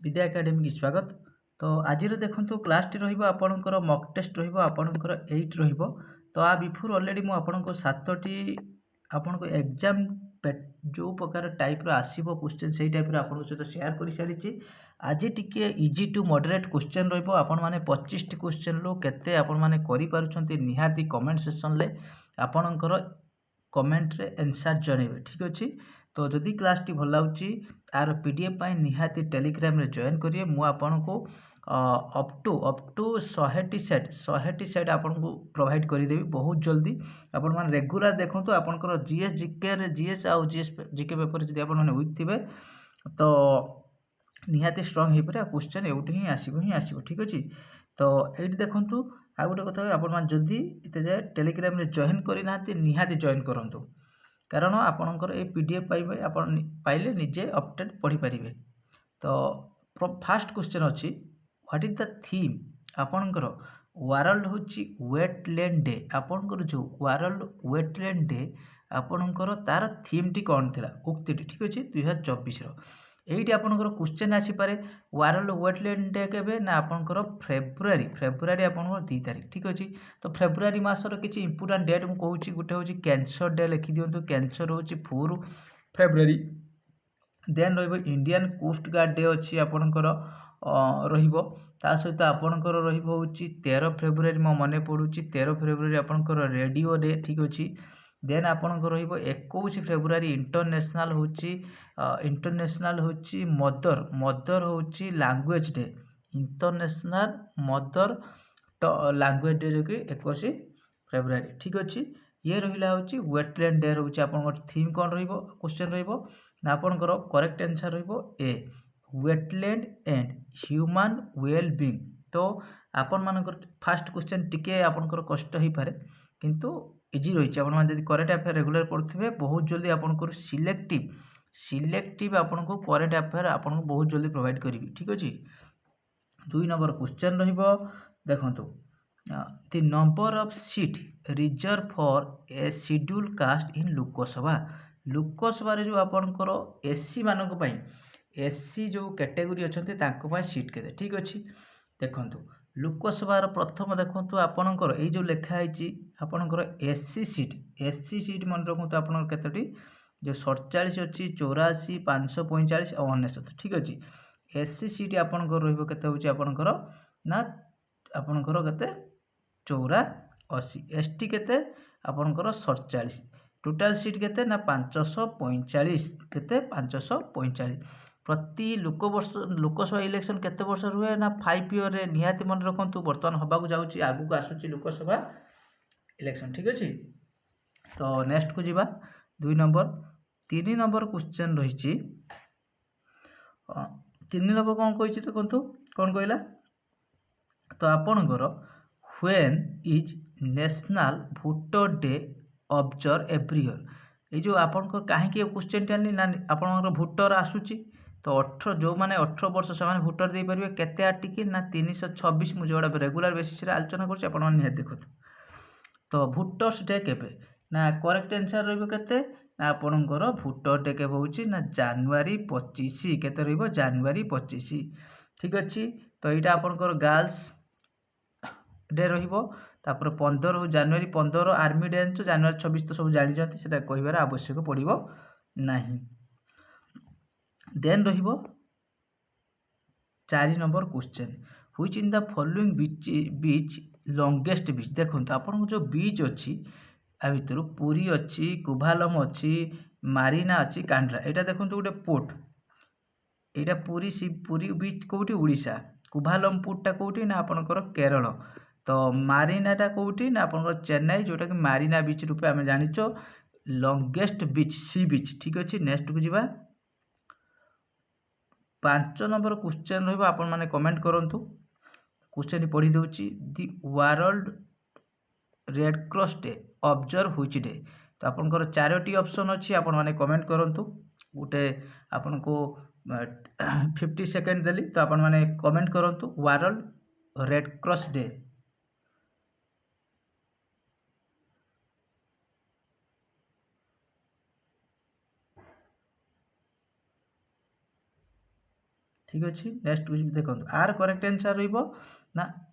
विद्या academy की स्वागत। तो आज देखो क्लास टी रहा मक टेस्ट रहा 8 तो आ बिफोर ऑलरेडी मुझे आपको 7टी आपको एग्जाम जो प्रकार टाइप आसो क्वेश्चन से टाइप आपको सहित शेयर कर सारी। आज टिके इजी टू मॉडरेट क्वेश्चन रही 25 टी क्वेश्चन रू केते आपने निहाती कमेंट सेक्शन में आपणकर कमेंट रे आंसर जणेबे। ठीक अच्छे। तो जदि क्लास टी भल लगी आर पीडीएफ पाई निहाती टेलीग्राम रे जॉइन करिए। मु आपनको अप टू 100टी सेट आपको प्रोवाइड करदेवी बहुत जल्दी। आपण मैंने रेगुलर देखो आपंकर जीएस जिके जीएस आउ जीएस जिके पेपर जब आप वीक थे तो निहाती स्ट्रंग हो पारे। क्वेश्चन एवटी ही आसो। ठीक अच्छे। तो ये देखूँ आ गोटे कथा आपदी इतने जाए टेलीग्राम रे जॉइन करना निहाती जॉइन करूँ कारण आपणकर ये पीडीएफ पाइबे आप पाइले निजे अपडेट पढ़ी पारे। तो फास्ट क्वेश्चन अच्छी व्हाट इज द थीम आपणकर वर्ल्ड हूँ वेटलैंड डे। आपणकर जो वर्ल्ड वेटलैंड डे आपणकर तार थीम टी कौन थी उक्ति। ठीक अच्छे 2024 ये आपंकर क्वेश्चन आसीपे वर्ल्ड वेटलैंड डे के ना आपंकर फेब्रुआरी आपंकर 2 तारीख। ठीक अच्छे। तो फेब्रुआरी मासर किसी इंपोर्टाट डेट मुझे कहूँ गोटे हूँ कैंसर डे लिखि दिंतु। कैंसर हूँ 4 फेब्रुआरी। Then Indian coast guard day अच्छी आपणकर ता सहित आपणकर हूँ 13 फेब्रुआरी मो मन पड़ू 13 फेब्रुआरी आपणकर रेडियो डे। ठीक अच्छे। देन आपणकर 21 फेब्रुआरी इंटरनेशनल हूँ मदर हूँ language day. International mother language day जो कि 21 फेब्रुआरी। ठीक अच्छे। ये रहा हूँ वेटलैंड डे रोचे आपंकर थीम कौन क्वेश्चन आपंकर correct answer A wetland and human wellbeing. तो आपण मानकर फास्ट क्वेश्चन टिके आपंकर कष्ट हो पारे किंतु इजी रही है। करेन्ट अफेयर रेगुलर पढ़ुवे बहुत जल्दी आपको सिलेक्टिव आपको करेन्ट अफेयर आपको बहुत जल्दी प्रोवाइड करी। ठीक अच्छे। 2 नंबर क्वेश्चन देखो the number of seat reserve for a schedule caste in Lok Sabha. Lok Sabha जो आपंकर एससी मानक एससी जो कैटेगरी अच्छा सीट के। ठीक अच्छे। देखो लोकसभार प्रथम देखो आपणकर ये जो लिखाई आपणकर एससी सीट मन रखु आपड़ी जो 47 अच्छी 84 545 और 99। ठीक अच्छे। एससी सीट आपणकर रहा ना आपणकर के 84 एसटी के आपणकर 47 टोटाल सीट के ना 545 के 545 प्रति लोकसभा इलेक्शन केते वर्ष रुए ना 5 ईयर रे निहाती मन रखु बर्तमान हवाक जाऊँगी आगू आसूँ लोकसभा इलेक्शन। ठीक अच्छे। तो नेक्स्ट को जीवा 2 नंबर 3 नंबर क्वेश्चन रही 3 नंबर कौन कही देखो कौन कहला तो आपणकर when is national voter day observe every year. ये जो आपंकर कहीं क्वेश्चन टी ना आपंकर भोटर आसूची तो 18 जो मैंने 18 वर्ष से भोटर दे पारे केते आर्टिकल ना 326 मुझे जोड़ा रेगुलर बेसिस आलोचना कर देखो। तो भोटर्स डे केबे ना करेक्ट आंसर रहिबो ना आपणकर भोटर डे केबे होची ना जनवरी 25 केते रहिबो जनवरी 25। ठीक अच्छे। तो यहाँ आपणकर गर्ल्स डे रहिबो। तापर 15 जनवरी 15 आर्मी डे जनवरी 26 तो सब जानते से कहबार आवश्यक पड़ो ना। देन रहिबो 4 number question which in the following beach longest beach. देखो आपन जो बीच अच्छी आ भितर पुरी अच्छी कुभालम अच्छी मारिना अच्छी कांडला यहाँ देखो गोटे पोर्ट यहाँ पुरी बीच कौटी उड़ीसा कुभालम पोर्टा कौटी ना आपनकर केरल। तो मारिनाटा कौटी ना आपनकर चेन्नई जोटा कि मारिना बीच रूपे आम जाच लॉन्गेस्ट बीच सी बीच। ठीक अच्छे। नेक्स्ट को जीवा 5 नंबर क्वेश्चन आपण मैंने कमेंट करूँ क्वेश्चन पढ़ी दूची the world Red Cross day observe which day. तो आपनकर 4टी ऑप्शन अच्छी आपण मैंने कमेंट करूँ गोटे आपन को 50 सेकेंड देली तो आपण मैंने कमेंट करूँ वर्ल्ड रेड क्रॉस डे। ठीक अच्छे। नेक्स्ट देखो आर करेक्ट आंसर रहा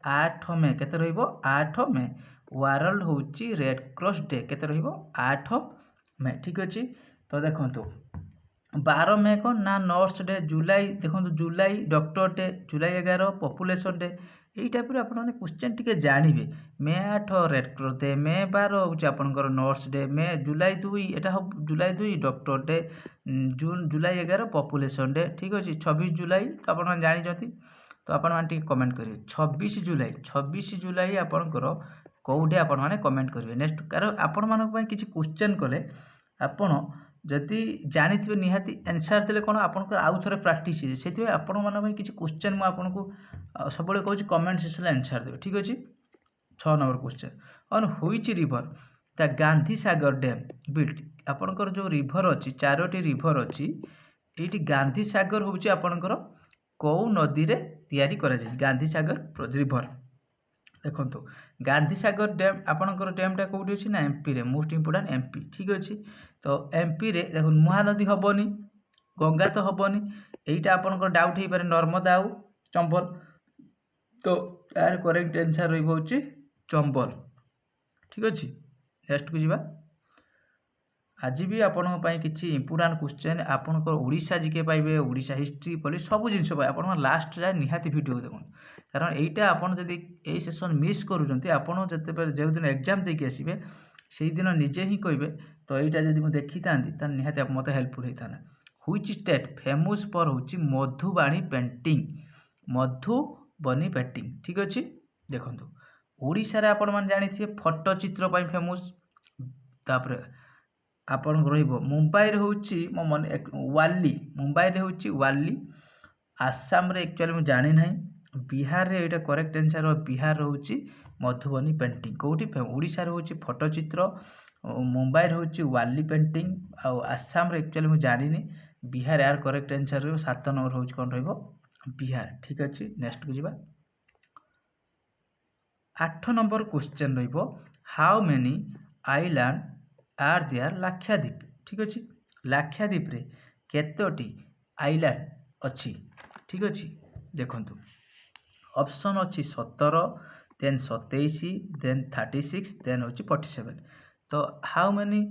8 मे केते रहिबो 8 मे वर्ल्ड होची रेड क्रॉस डे केते रहिबो 8 मे ठीक अच्छे। तो देखो 12 मे कौन ना नर्स डे जुलाई देखो जुलाई डॉक्टर डे जुलाई 11 पॉपुलेशन डे यही टाइप आपने क्वेश्चन टी जानवे मे 8 रेड क्रॉस डे मे 12 हूँ आपंकर नर्स डे मे जुलाई 2 यहाँ हम जुलाई 2 डॉक्टर डे जून जुलाई 11 पॉपुलेशन डे ठीक अच्छे। 26 जुलाई तो आप जानते तो आपने कमेंट करेंगे 26 जुलाई आपंकर कौ डे आपने कमेंट करेंगे नेक्स्ट कारण आपण मानी किसी क्वेश्चन कले आपण जदि जानी निहाती आंसर देले कौन आपको आउ थे प्राक्ट से आपण मानी किसी क्वेश्चन मुझे सब कहूँ कमेंट सेक्शन आंसर देवे ठीक अच्छे। 6 number question on which river the Gandhi Sagar dam built आपणकर जो रिवर अच्छी 4टी रिवर अच्छी ये गांधी सागर हूँ आपणकर कौ नदी रे तैयारी करा जाए गांधी सागर रिवर देखो गांधी सागर डैम आपणकर डैमटा कौटी अच्छी ना एमपी रे मोस्ट इंपोर्टेंट एमपी ठीक अच्छे। तो एमपी रे देखो महानदी हेनी गंगा तो हेनी यहीटा आपणकर डाउट हो पारे नर्मदा आउ चंबल तो यार करेक्ट आंसर रही चंबल ठीक अच्छे। नेक्स्ट को जीवा आज भी आपण किसी इंपोर्टाट क्वेश्चन आपंकर ओडिशा जीके पाइबे ओडिशा हिस्ट्री पॉलिटिक्स सब जिनस आप लास्ट जाए निहाती वीडियो देखो कारण यहीटा आपड़ जब यही सेसन मिस करुँच जो दिन एग्जाम देके आसबे से दिन निजे ही कहे तो यहाँ जब मुझे देखी था निहाती मत हेल्पफुल होता है। व्हिच स्टेट फेमस फॉर हूँ मधुबाणी पेंटिंग मधुबनी पेंटिंग ठीक अच्छे। देखो ओडिशा रे आपण मैंने जानी फटोचित्र फेमस तापर आपन मुंबई हूँ मो मन वाली मुंबई हूँ वाली आसाम रे एक्चुअली मुझे जानी ना बिहार रे यहाँ करेक्ट आंसर बिहार हूँ मधुबनी पेंटिंग कौटी ओडिशा हूँ फटोचित्र मुंबई हूँ वाली पेंटिंग आसाम रे एक्चुअली मुझे जानी बिहार यार करेक्ट आंसर 7 नंबर हूँ कौन बिहार ठीक अच्छे। नेक्स्ट को जीवा 8 number question how many island are there Lakshadweep ठीक अच्छे। लाक्षाद्वीप रे केतोटी आइलैंड अच्छी ठीक अच्छे। देखो ऑप्शन अच्छी 17 देन 27 देन 36 देन हूँ 47 तो हाउ मेनी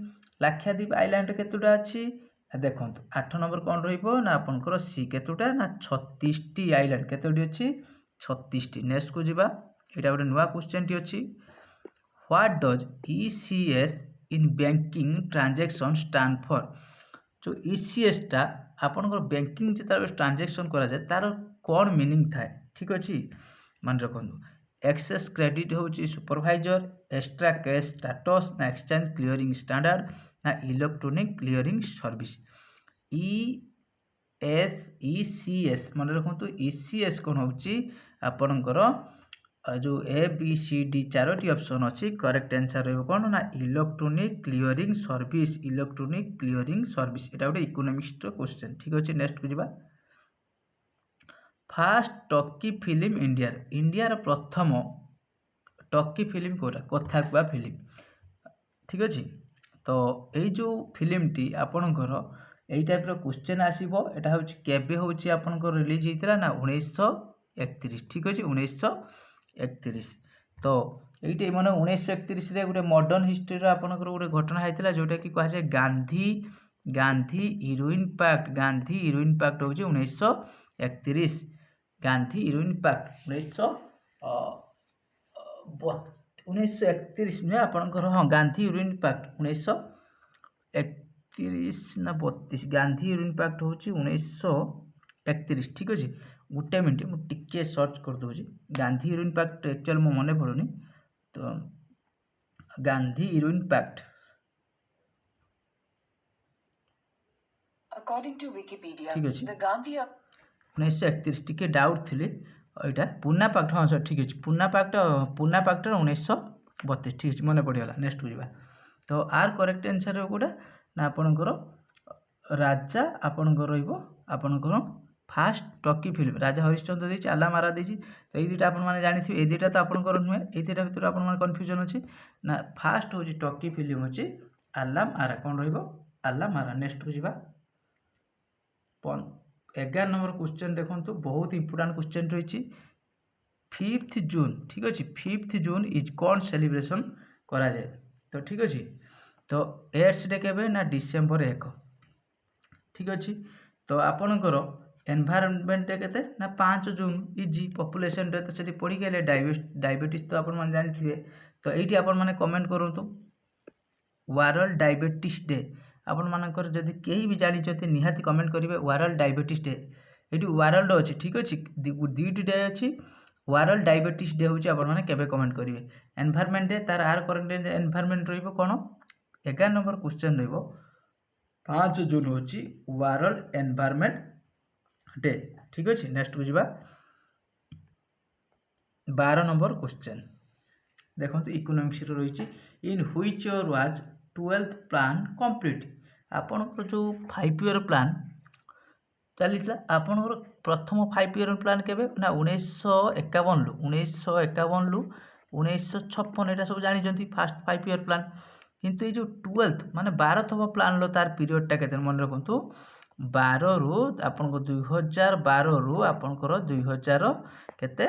लाक्षाद्वीप आइलैंड केतोटा अच्छी देखो 8 नंबर कौन रहा आपंकर सी केतोटा ना 36टी आइलैंड केतोटी अच्छी 36टी। नेक्स्ट को जीवा यहाँ गोटे नुआ क्वेश्चन टी अच्छी what does ECS in banking transaction stand for जो ECS टा आपनकर बैंकिंग जो ट्रांजैक्शन करा जाए तार कौन मीनिंग थाए ठीक अच्छे। मन रखु एक्सेस क्रेडिट हूँ सुपरवाइजर एक्स्ट्रा कैश स्टाटस ना एक्सचेंज क्लियरिंग स्टैंडर्ड ना इलेक्ट्रॉनिक क्लियरिंग सर्विस ECS मन रखु ECS कौन हूँ आपणकर जो ABCD 4टी ऑप्शन अच्छी करेक्ट आंसर रही कौन ना electronic clearing service electronic clearing service यहाँ गोटे इकोनॉमिक्स क्वेश्चन ठीक अच्छे। नेक्स्ट को जीवा फास्ट टॉकी फिल्म इंडिया प्रथम टॉकी फिल्म कोटा कथा कुआ फिल्म ठीक अच्छे। तो यही जो फिल्म टी आपणकर यही टाइप क्वेश्चन आसो यहाँ हूँ केबे हूँ आपंकर रिलीज होता ना 1931 ठीक अच्छे 1931 तो ये मैंने 1931 गोटे मॉडर्न हिस्ट्री आपंकर गोटे घटना होता जोटा कि कहुए Gandhi Irwin pact Gandhi Irwin pact हूँ 1931 गांधी हिरोइन पैक्ट 1931 नुहे आपंकर हाँ गांधी हिरोइन पैक्ट 1931 ना 32 गांधी हिरोइन पैक्ट हूँ 1931 ठीक अच्छे। गोटे मिनट मुझे सर्च कर दूसरी गांधी हिरोइन पैक्ट एक्चुअल मो मन पड़ुनी तो गांधी हिरोइन पैक्ट ठीक अच्छे 1931 टी डाउट थी यहाँ पूना पैक्ट हाँ सर ठीक अच्छे पूना पैक्ट 1932 ठीक अच्छे मन पड़गला। नेक्स्ट को जीवा तो आर करेक्ट आंसर गोटा ना आपणकर राजा आपणकर आपणकर फास्ट टॉकी फिल्म राजा हरिश्चंद्र देती आला मारा देती तो ये दुटा आपने जानी ये दुटा तो आपंकर नुहे ये दुटा भर आप कन्फ्यूजन अच्छे ना फास्ट हूँ टॉकी फिल्म अच्छे आला मारा कौन रहा आला मारा। नेक्स्ट को जीवा 11 नंबर क्वेश्चन देखो बहुत इंपोर्टाट क्वेश्चन रही 5th जून ठीक अच्छे 5th जून इज कौन सेलिब्रेशन करा जाए तो ठीक अच्छे तो एड्स डे के ना डिसेम्बर 1 ठीक अच्छे तो आपणकर एनवायरनमेंट डे के ना 5 जून इज पॉपुलेशन डे तो से पढ़ी गले डायबिटीज तो आप जानते तो ये आपने कमेंट करूँ वर्ल्ड डायबिटीज डे आपण मानकर जदि कहीं भी जानते निहाती कमेंट करेंगे वर्ल्ड डायबिटीज डे ये वर्ल्ड अच्छी ठीक अच्छे दुईटी डे अच्छी वर्ल्ड डायबिटीज डे हूँ आपने केवे कमेंट करेंगे एनवायरनमेंट डे तार आर करेक्ट एनवायरनमेंट रहा 11 नंबर क्वेश्चन रहा 5 जून हूँ वर्ल्ड एनवायरनमेंट डे ठीक अच्छे नेक्स्ट को जावा 12 नंबर क्वेश्चन देखो इकोनॉमिक्स रही in which year was 12th plan complete आपणकर जो 5 ईयर प्लान चली आपणकर प्रथम 5 ईयर प्लान के ना 1951 रु 1956 यहाँ सब जानते फास्ट 5 ईयर प्लान किंतु ये जो 12th माने 12तम प्लान तार पीरियडटा के मन रखु 12 रु आपन 2012 रु आपणकर 2000 केते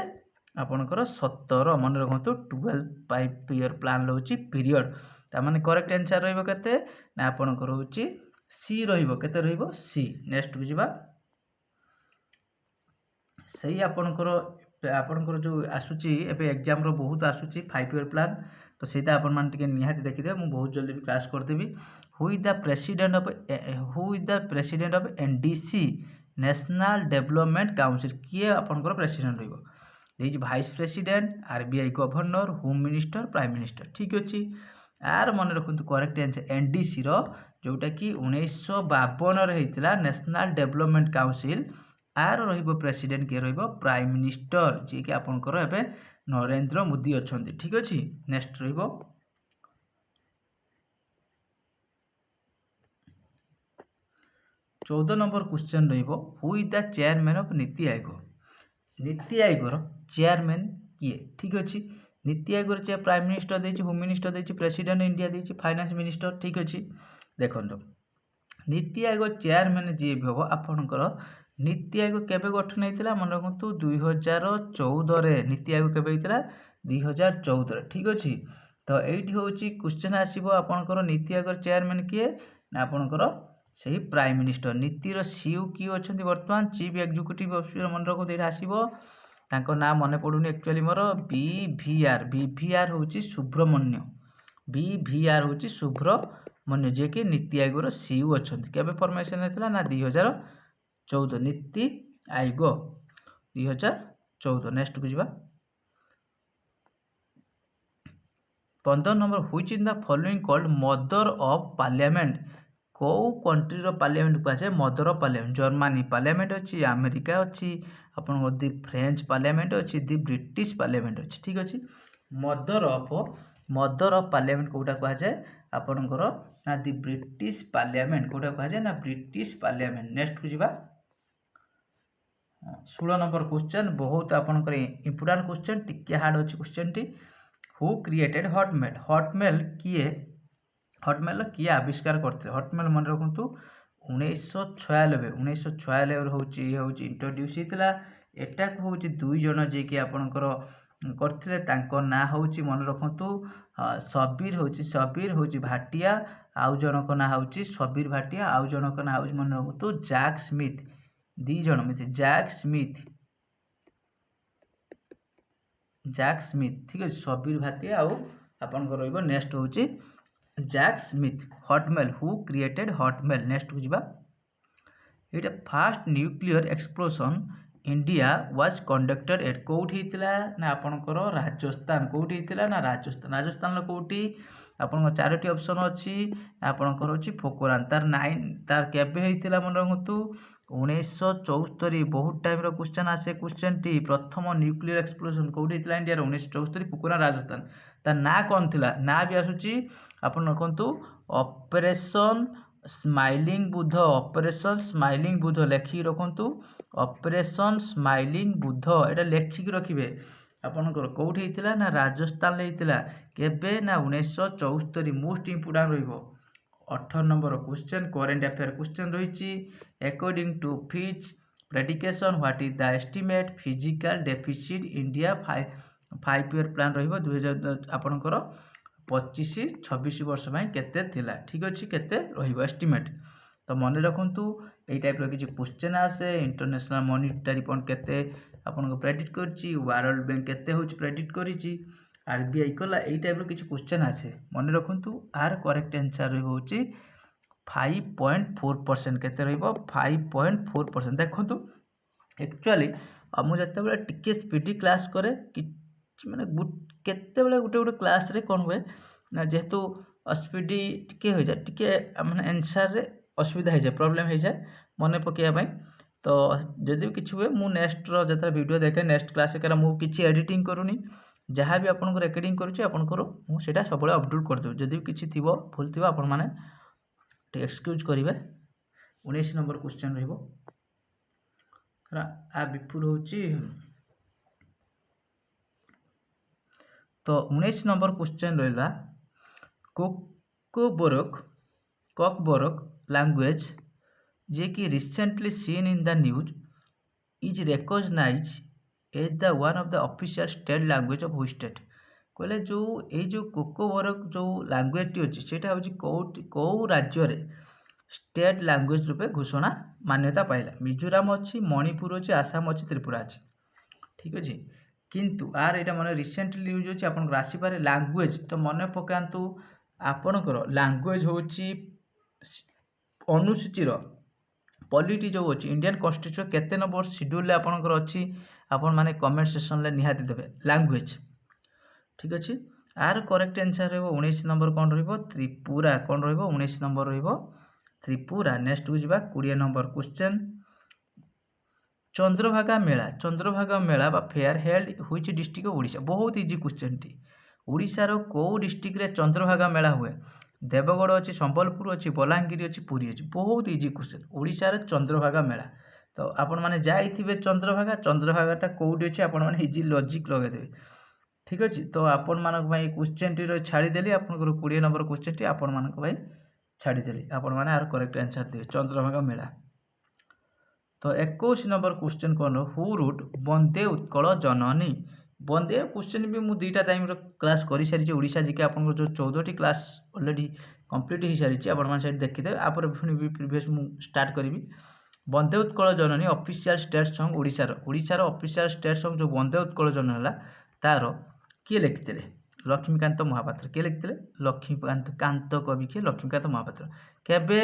आपणकर 17 मन रखु 12 5 ईयर प्लान रोचे पीरियड तार करेक्ट आंसर रहिबो केते ना आपणकर होची सी रहिबो केते रहिबो सी नेक्स्ट को जिबा सही आपणकर जो आसूची एबे एग्जाम रो बहुत आसूची 5 ईयर प्लान तो सेटा आपण मान टिके निहाती देखिदे मु बहुत जल्दी भी क्लास कर देबी who is the president of NDC national development council किए आपणकर प्रेसिडेंट रहिबो देज vice president RBI governor home minister prime minister ठीक अच्छे आर मन रखु करेक्ट आंसर एनडीसी रो जोटा कि 1952 होता नेशनल डेवलपमेंट काउंसिल आर रहिबो प्रेसिडेंट किए रहिबो प्राइम मिनिस्टर जी कि आपनकर एबे नरेंद्र मोदी अछंती ठीक अछि नेक्स्ट रहिबो 14 नंबर क्वेश्चन रहिबो who is the chairman of NITI Aayog chairman किए ठीक अच्छे NITI Aayog chair prime minister देछि होम मिनिस्टर देछि प्रेसिडेंट इंडिया देछि फाइनेंस मिनिस्टर ठीक अच्छे देखो नीति आयोग चेयरमैन जी भी हम आपणकर नीति आयोग केबे गठन होता मन रखु 2014 नीति आयोग केबे होता 2014 ठीक अच्छे तो ये हूँ क्वेश्चन आसो आपणकर नीति आयोग चेयरमैन किए ना आपणकर से प्राइम मिनिस्टर नीतिर सीयू किए अच्छा बर्तमान चीफ एग्जीक्यूटिव ऑफिसर मन रखु आसो तांको ना मन पड़ुनी एक्चुअली मोर बीवीआर हूँ सुब्रमण्य बीवीआर हूँ सुब्रमण्य जे कि नीति आयोग सीयू अच्छा केबे फॉर्मेशन होता ना 2014 नीति आयोग 2014 नेक्स्ट को जावा 15 number which in the following called mother of parliament कौ कंट्री रो पार्लियामेंट कहुए mother of parliament Germany parliament अच्छी अमेरिका अच्छी अपन दी फ्रेंच पार्लियामेंट अच्छी दी ब्रिटिश पार्लियामेंट अच्छी ठीक अच्छे मदर ऑफ पार्लियामेंट कौटा कहुए आपणकर ना दी ब्रिटिश पार्लियामेंट कौटा कहुए ना ब्रिटिश पार्लियामेंट नेक्स्ट को जावा 16 नंबर क्वेश्चन बहुत आपणकर इंपोर्टेंट क्वेश्चन टिके हार्ड अच्छी question T who created Hotmail किए आविष्कार करते हॉटमेल मन रखु 1996 हूँ इंट्रोड्यूस होता एटा हूँ 2 जन जी कि आपणकर करथिले तांको ना हूँ मन रखु सबीर हूँ भाटिया आउ जनक ना हूँ सबीर भाटिया आउ जनक ना हूँ मन रखु जैक स्मिथ 2 जन मिले जैक स्मिथ ठीक है सबीर भाटिया आउ आपणकर रहिबो नेक्स्ट हूँ Jack Smith Hotmail who created Hotmail next को जावा ये first nuclear explosion India was conducted at कौटी होता ना आपणकर राजस्थान कौटी होता ना राजस्थान कौटी आपन 4टी ऑप्शन अच्छी आपणकर अच्छी पोखरान तार केबे होता मन रखु 1974 बहुत टाइम रो क्वेश्चन आसे क्वेश्चन टी प्रथम न्यूक्लियर एक्सप्लोजन कौटी होता इंडिया 1974 पोखरान राजस्थान तार ना कौन थिला ना भी आसुची आपण रखु ऑपरेशन स्माइलिंग बुध लेखिक रखु ऑपरेशन स्माइलिंग बुध एटा लेखिक रखिए आपणकर कौटी होता ना राजस्थान होता केबे ना 1974 मोस्ट इंपोर्टेंट रहिबो 18 number question current affair question रही according to which prediction what is the estimate physical deficit India 5 year plan रहिबो 2000 आपनकर 25-26 वर्ष ପାଇଁ କେତେ ଥିଲା ठीक अछि केते रहिबो एस्टिमेट तो मन रखंतु एई टाइप रो किछि क्वेश्चन आसे इंटरनेशनल मॉनिटरी फंड केते आपनको प्रेडिक्ट करछि वर्ल्ड बैंक केते होछि प्रेडिक्ट करिछि आरबीआई कला एई टाइप रो किछि क्वेश्चन आसे मन रखंतु आर करेक्ट आंसर होछि 5.4% केते रहइबो 5.4% देखंतु एक्चुअली मु जते बेले टिके स्पीडी क्लास करे कि माने केते बेले गुटे क्लास रे कोन होए ना जेहेतु स्पीडी टिके हो जाए टिके माने आंसर रे असुविधा हो जाए प्रोब्लेम हो जाए मन पकेया पई तो जदि भी किछि हुए मु नेक्स्ट रो जते वीडियो देखे नेक्स्ट क्लास के मु किछि एडिटिंग करूनी जहाँ भी आपन को रेकॉर्डिंग करूछि आपन को मु सेटा सबले अपलोड कर देउ जदि किछि थिबो भूल थिबो आपन माने एक्सक्यूज करिवे 19 नंबर क्वेश्चन रहइबो आ बिफुर होची तो 19 नंबर क्वेश्चन रहला कोकबोरोक लैंग्वेज जे कि recently seen in the news is recognized as the one of the official state language of which state कहले जो ए जो कोकोबोरोक जो लैंग्वेज टी अछि सेटा होची को राज्य रे स्टेट लैंग्वेज रूपे घोषणा मान्यता पाइला मिजोराम अच्छी मणिपुर अच्छी आसाम अच्छी त्रिपुरा अच्छी ठीक अच्छे किंतु आर यहाँ मन रिसेंटली यूज होची आपन आसी पारे लैंग्वेज तो मन पकांतु आपनकर लैंग्वेज होची अनुसूची पॉलिटी जो अच्छी इंडियन कॉन्स्टिट्यूशन केते नंबर शेड्यूल आपनकर अच्छी आपन माने कमेंट सेक्शन ले निहाती देबे लैंग्वेज ठीक अच्छे आर करेक्ट आंसर रहबो 19 नंबर कोन रहबो त्रिपुरा कोन रहबो 19 नंबर रहबो त्रिपुरा नेक्स्ट को जिबा 20 नंबर क्वेश्चन चंद्रभागा मेला बा fair held which district of Odisha बहुत इजी क्वेश्चन टी ओडिशा रो को डिस्ट्रिक्ट रे चंद्रभागा मेला हुए देवगढ़ अच्छी संबलपुर अच्छी बलांगीर अच्छी पुरी अच्छी बहुत इजी क्वेश्चन ओडिशा रे चंद्रभागा मेला तो आपण माने जाइथिबे चंद्रभागाटा कोउडी अछि आपण माने इजी लॉजिक लगे देबे ठीक अछि तो आपण मानक भाई क्वेश्चन टी रो छाडी देली आपण को 20 नंबर क्वेश्चन टी आपण मानक भाई छाडी देली आपण माने आर करेक्ट आंसर देबे चंद्रभागा मेला तो 21 नंबर क्वेश्चन कोन हु रूट वंदे उत्कल जननी वंदे क्वेश्चन भी मु दुईटा टाइम रो क्लास करि सारी ओडिशा जिके आपन को जो 14 टी क्लास ऑलरेडी कंप्लीट हो सारी आपन मान साइड देखि दे आपर भी प्रीवियस मु स्टार्ट करिवि वंदे उत्कल जननी ऑफिशियल स्टेट सॉन्ग ओडिशा रो ऑफिशियल स्टेट सॉन्ग जो वंदे उत्कल जननी हला तार किए लिखिथिले लक्ष्मीकांत महापात्र किए लिखिथिले लक्ष्मीकांत कवि किए लक्ष्मीकांत महापात्र केबे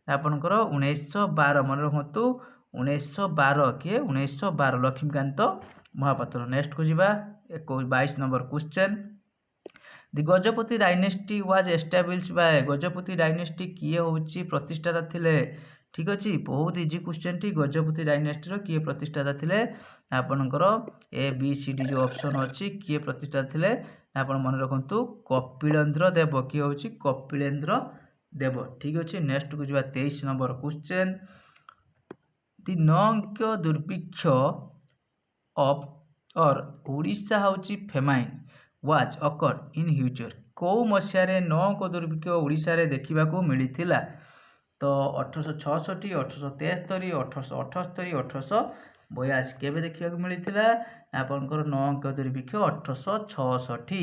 आपनकर 1912 मन रखंतु 1912 किए 1912 लक्ष्मीकांत महापात्र नेक्स्ट को जिबा 22 number question the Gajapati dynasty was established by Gajapati dynasty किए होची प्रतिष्ठाता थिले ठीक अछि बहुत इजी क्वेश्चन टी गजपति डायनेस्टी रो किए प्रतिष्ठाता थिले आपनकर ए बी सी डी जो ऑप्शन अछि किए प्रतिष्ठाता थिले आपण मन रखंतु कपिलेंद्र देव किए होची कपिलेंद्र देव ठीक अछि नेक्स्ट को जिबा 23 नंबर क्वेश्चन द नंक दुर्भिक्ष ऑफ और ओडिशा होची famine was occurred in future को मसिया रे नंक दुर्भिक्ष ओडिशा रे देखिबा को मिलिथिला तो 1866 1873 1878 1882 केबे देखिबा को मिलिथिला आपनकर नंक दुर्भिक्ष 1866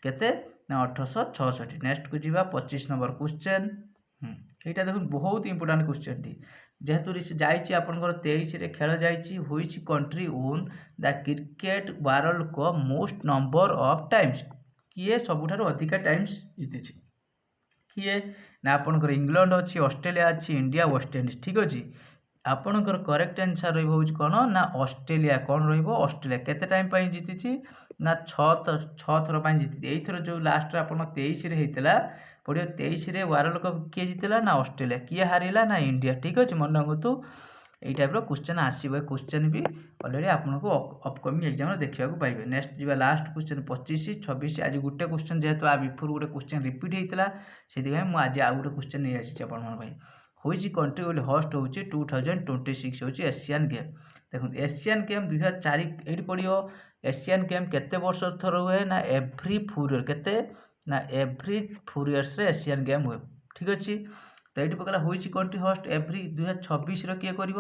केते ना 1866 नेक्स्ट को जिबा 25 नंबर क्वेश्चन एटा देखो बहुत इंपोर्टेंट क्वेश्चन टी जेहेतु जाइछि आपनकर 23 रे खेल जाइछि which country won the cricket world cup most number of times किए सबुठारो अधिका टाइम्स जीतिछि किए ना आपनकर इंग्लैंड अछि ऑस्ट्रेलिया अछि इंडिया वेस्ट इंडीज ठीक अछि आपनकर करेक्ट आंसर रहबो होछि कोन ना ऑस्ट्रेलिया कोन रहबो ऑस्ट्रेलिया केते टाइम पई जीतिछि ना 6 थर पई जीति एई थर जो लास्ट रे आपन 23 रे हेतिला पड़ियो 23 रे वर्ल्ड कप किए जीतिला ना ऑस्ट्रेलिया किए हारिला ना इंडिया ठीक अछि मन रखतु एई टाइप रो क्वेश्चन आसीबे क्वेश्चन भी ऑलरेडी आपन को अपकमिंग एग्जाम रे देखिया को पाइबे नेक्स्ट जिबा लास्ट क्वेश्चन 25 26 आज गुटे क्वेश्चन जेहेतु आ बिफोर गुटे क्वेश्चन रिपीट हेतिला सेति भाई मु आज आ गुटे क्वेश्चन नै आसी आपन मन भाई होइछि कंट्री विल होस्ट होछि 2026 होछि एशियन गेम देखो एशियन गेम 2004 एडी पडियो एशियन गेम केते वर्ष थर हुए ना एवरी 4 ईयर केते ना एवरी 4 इयर्स रे एशियन गेम हुए ठीक अछि तो ये पकड़ा हुई कंट्री होस्ट एव्री 2026 किए कर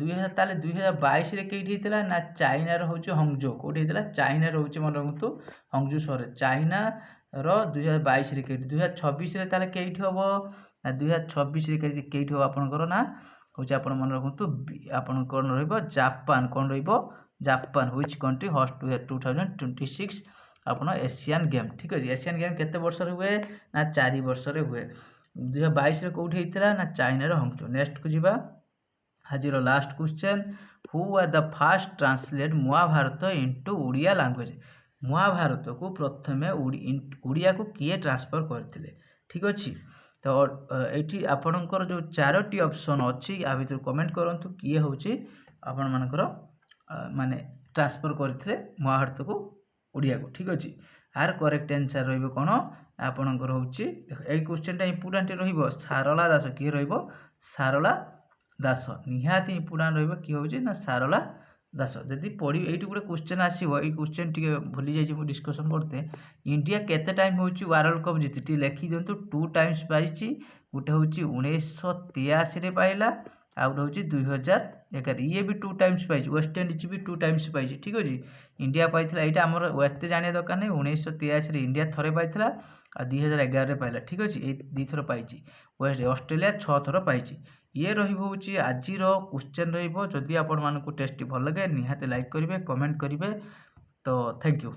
2022 कईटी होता ना चाइनार हूँ हंगजो कौटी होता चाइनार हूँ मन रखु हंगजो सहर चाइना रो 2022 कईटी 2026 कईटी हम ना 2026 कईटी हम आपंकर ना हूँ आप मन रखु आपन कौन रपान कौन रपान ह्विच कंट्री होस्ट 2026 आपन एशियन गेम ठीक अच्छे एशियन गेम केते वर्ष हुए ना 4 वर्ष हुए 2022 कौटी होता ना चाइनार हंगजो नेक्स्ट को जीवा आज last question who are the first translate Mahabharata into Odia language Mahabharata को प्रथम ओडिया को किए ट्रांसफर करते ठीक अच्छे तो ये आपणकर जो 4टी ऑप्शन अच्छी आ भर कमेंट करूँ किए हूँ आपण मानकर माने ट्रांसफर करते महाभारत को ओडिया को ठीक अच्छे आर करेक्ट आंसर रही कौन आपणकर हूँ ये क्वेश्चन इंपोर्टाट रला दास किए रला दास निहाती इंपोर्टाट रही हूँ ना सारला दास जदि पढ़ी ये गोटे क्वेश्चन आसो ये क्वेश्चन टी भूली जाइए डिस्कसन करते इंडिया केते टाइम हूँ वर्ल्ड कप जीति लिखि दिंतु 2 टाइम्स पाई गोटे हूँ 1983 पाइला आउ गोटे हूँ 2011 ये भी 2 टाइम्स पाई वेस्टइंडिज भी 2 टाइम्स पाई ठीक अच्छे इंडिया पाई यहाँ आमर एत जाना दरकार नहीं 1983 इंडिया थे पाई आ 2011 पाइला ठीक अच्छे ये 2 थर पाई ऑस्ट्रेलिया 6 थर पाई ये रही आज क्वेश्चन रही टेस्ट भल लगे निहाती लाइक करेंगे कमेंट करेंगे तो थैंक यू।